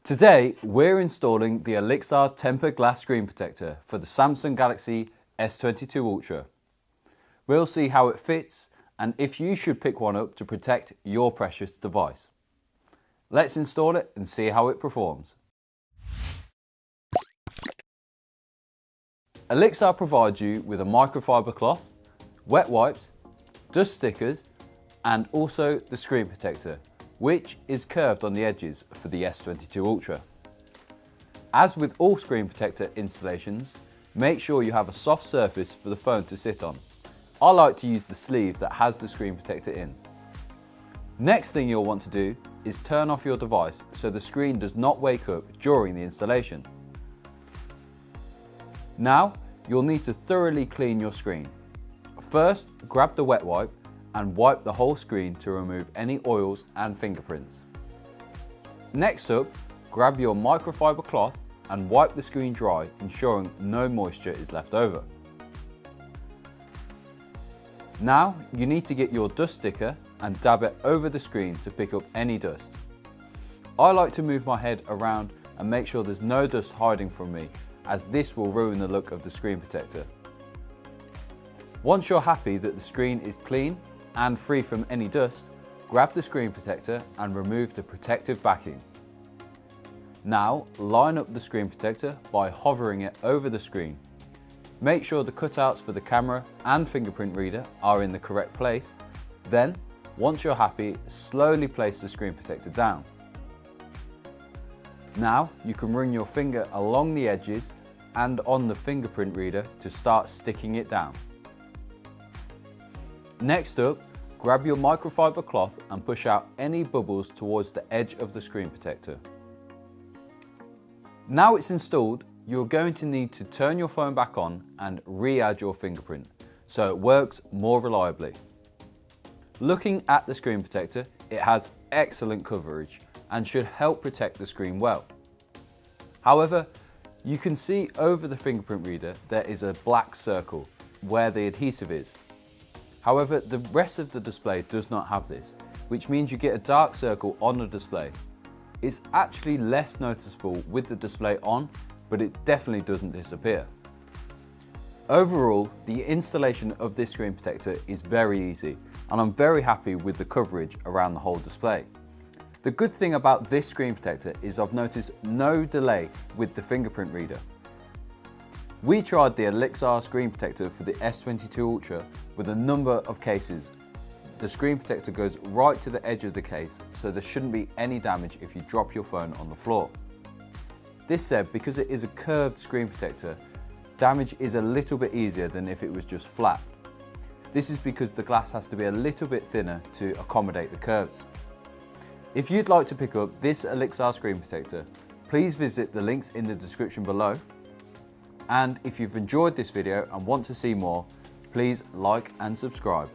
Today, we're installing the Olixar tempered glass screen protector for the Samsung Galaxy S22 Ultra. We'll see how it fits and if you should pick one up to protect your precious device. Let's install it and see how it performs. Olixar provides you with a microfiber cloth, wet wipes, dust stickers and also the screen protector, which is curved on the edges for the S22 Ultra. As with all screen protector installations, make sure you have a soft surface for the phone to sit on. I like to use the sleeve that has the screen protector in. Next thing you'll want to do is turn off your device so the screen does not wake up during the installation. Now, you'll need to thoroughly clean your screen. First, grab the wet wipe and wipe the whole screen to remove any oils and fingerprints. Next up, grab your microfiber cloth and wipe the screen dry, ensuring no moisture is left over. Now, you need to get your dust sticker and dab it over the screen to pick up any dust. I like to move my head around and make sure there's no dust hiding from me, as this will ruin the look of the screen protector. Once you're happy that the screen is clean and free from any dust, grab the screen protector and remove the protective backing. Now, line up the screen protector by hovering it over the screen. Make sure the cutouts for the camera and fingerprint reader are in the correct place. Then, once you're happy, slowly place the screen protector down. Now, you can run your finger along the edges and on the fingerprint reader to start sticking it down. Next up, grab your microfiber cloth and push out any bubbles towards the edge of the screen protector. Now it's installed, you're going to need to turn your phone back on and re-add your fingerprint so it works more reliably. Looking at the screen protector, it has excellent coverage and should help protect the screen well. However, you can see over the fingerprint reader there is a black circle where the adhesive is. However, the rest of the display does not have this, which means you get a dark circle on the display. It's actually less noticeable with the display on, but it definitely doesn't disappear. Overall, the installation of this screen protector is very easy, and I'm very happy with the coverage around the whole display. The good thing about this screen protector is I've noticed no delay with the fingerprint reader. We tried the Olixar screen protector for the S22 Ultra with a number of cases. The screen protector goes right to the edge of the case, so there shouldn't be any damage if you drop your phone on the floor. This said, because it is a curved screen protector, damage is a little bit easier than if it was just flat. This is because the glass has to be a little bit thinner to accommodate the curves. If you'd like to pick up this Olixar screen protector, please visit the links in the description below. And if you've enjoyed this video and want to see more, please like and subscribe.